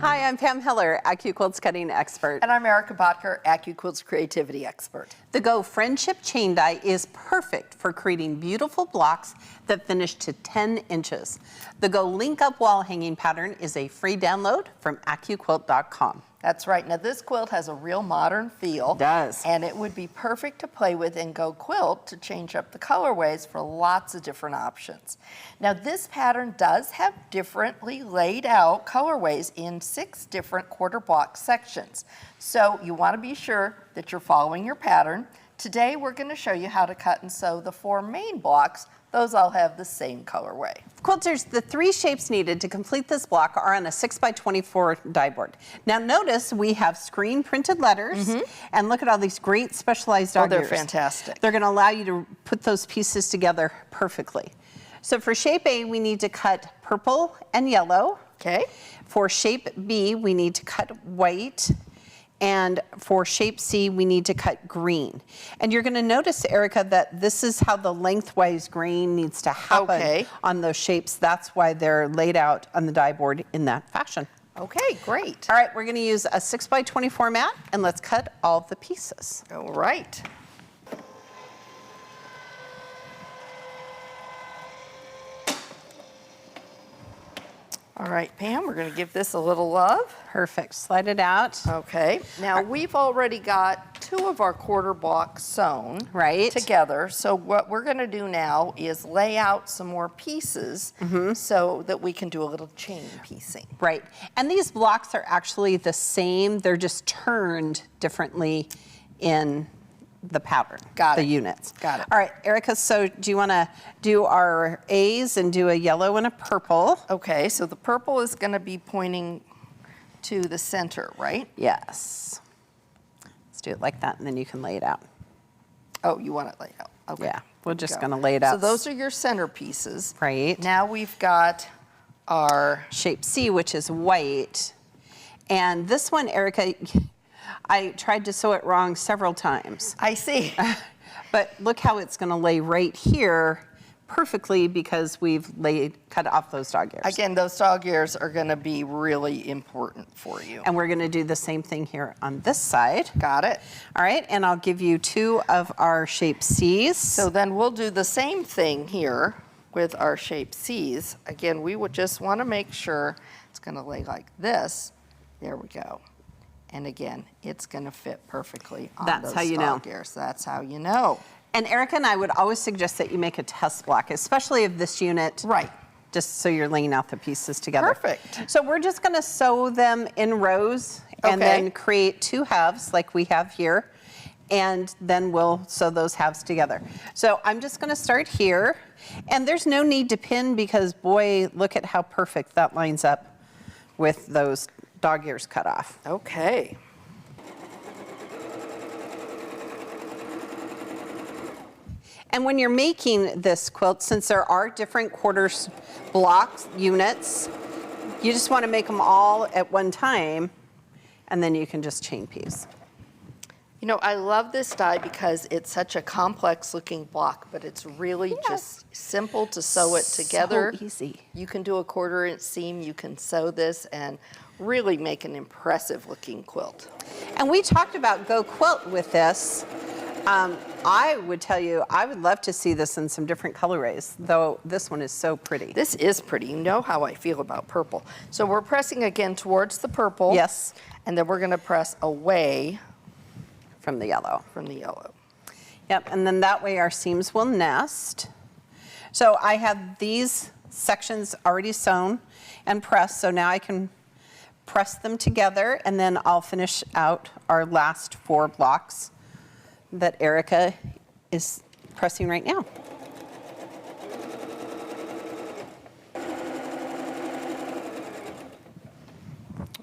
Hi, I'm Pam Hiller, AccuQuilt's cutting expert. And I'm Erica Botker, AccuQuilt's creativity expert. The Go Friendship Chain Die is perfect for creating beautiful blocks that finish to 10 inches. The Go Link Up Wall Hanging Pattern is a free download from AccuQuilt.com. That's right. Now this quilt has a real modern feel. It does. And it would be perfect to play with in Go Quilt to change up the colorways for lots of different options. Now this pattern does have differently laid out colorways in 6 different quarter block sections. So you want to be sure that you're following your pattern. Today we're going to show you how to cut and sew the 4 main blocks. Those all have the same colorway. Quilters, the 3 shapes needed to complete this block are on a 6x24 die board. Now notice we have screen printed letters, and look at all these great specialized dog they're ears. fantastic. They're going to allow you to put those pieces together perfectly. So for shape A, we need to cut purple and yellow. Okay. For shape B, we need to cut white. And for shape C, we need to cut green. And you're gonna notice, Erica, that this is how the lengthwise grain needs to happen on those shapes. That's why they're laid out on the die board in that fashion. Okay, great. All right, we're gonna use a 6x24 mat, and let's cut all the pieces. All right. All right, Pam, we're gonna give this a little love. Perfect, slide it out. Okay, now we've already got 2 of our quarter blocks sewn together. So what we're gonna do now is lay out some more pieces so that we can do a little chain piecing. Right, and these blocks are actually the same, they're just turned differently in the pattern, the units. Got it. All right, Erica, so do you want to do our A's and do a yellow and a purple? Okay, so the purple is going to be pointing to the center, right? Yes. Let's do it like that, and then you can lay it out. Oh, you want it laid out. Okay. Yeah, we're just going to lay it out. So those are your center pieces. Right. Now we've got our shape C, which is white. And this one, Erica, I tried to sew it wrong several times. I see. But look how it's going to lay right here perfectly because we've cut off those dog ears. Again, those dog ears are going to be really important for you. And we're going to do the same thing here on this side. Got it. All right, and I'll give you 2 of our shape C's. So then we'll do the same thing here with our shape C's. Again, we would just want to make sure it's going to lay like this. There we go. And again, it's going to fit perfectly on those dog ears. That's how you know. And Erica and I would always suggest that you make a test block, especially of this unit. Right. Just so you're laying out the pieces together. Perfect. So we're just going to sew them in rows and then create 2 halves like we have here. And then we'll sew those halves together. So I'm just going to start here. And there's no need to pin because, boy, look at how perfect that lines up with those dog ears cut off. Okay. And when you're making this quilt, since there are different quarters blocks, units, you just want to make them all at one time, and then you can just chain piece. You know, I love this die because it's such a complex looking block, but it's really just simple to sew it together. So easy. You can do a 1/4 inch seam, you can sew this and really make an impressive looking quilt. And we talked about Go Quilt with this. I would tell you, I would love to see this in some different colorways, though this one is so pretty. This is pretty. You know how I feel about purple. So we're pressing again towards the purple. Yes. And then we're going to press away from the yellow. From the yellow. Yep, and then that way our seams will nest. So I have these sections already sewn and pressed, so now I can press them together, and then I'll finish out our last 4 blocks that Erica is pressing right now.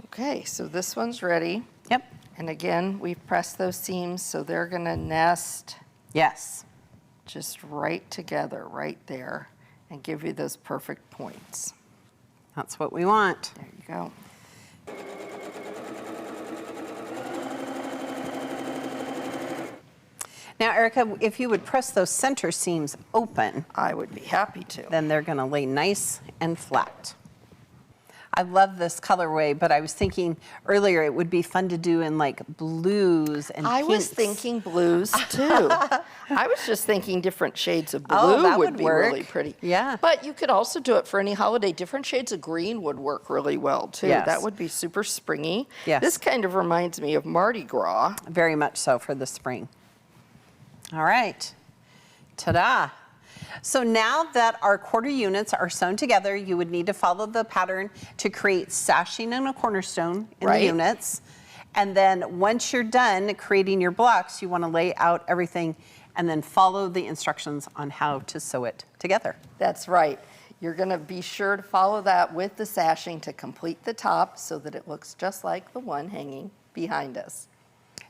Okay, so this one's ready. Yep. And again, we've pressed those seams, so they're gonna nest. Yes. Just right together, right there, and give you those perfect points. That's what we want. There you go. Now, Erica, if you would press those center seams open, I would be happy to. Then they're going to lay nice and flat. I love this colorway, but I was thinking earlier it would be fun to do in like blues and I was pinks. thinking blues too. I was just thinking different shades of blue Oh, that would would be work. really pretty. Yeah. But you could also do it for any holiday. Different shades of green would work really well too. Yes. That would be super springy. Yes. This kind of reminds me of Mardi Gras. Very much so for the spring. All right, ta-da. So now that our quarter units are sewn together, you would need to follow the pattern to create sashing and a cornerstone in Right. the units. And then once you're done creating your blocks, you want to lay out everything and then follow the instructions on how to sew it together. That's right. You're going to be sure to follow that with the sashing to complete the top so that it looks just like the one hanging behind us.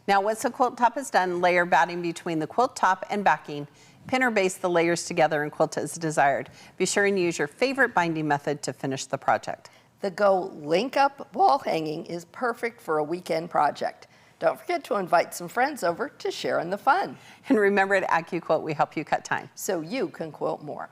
Now, once the quilt top is done, layer batting between the quilt top and backing. Pin or baste the layers together and quilt as desired. Be sure and use your favorite binding method to finish the project. The Go Link Up wall hanging is perfect for a weekend project. Don't forget to invite some friends over to share in the fun And remember, at AccuQuilt, we help you cut time. so you can quilt more.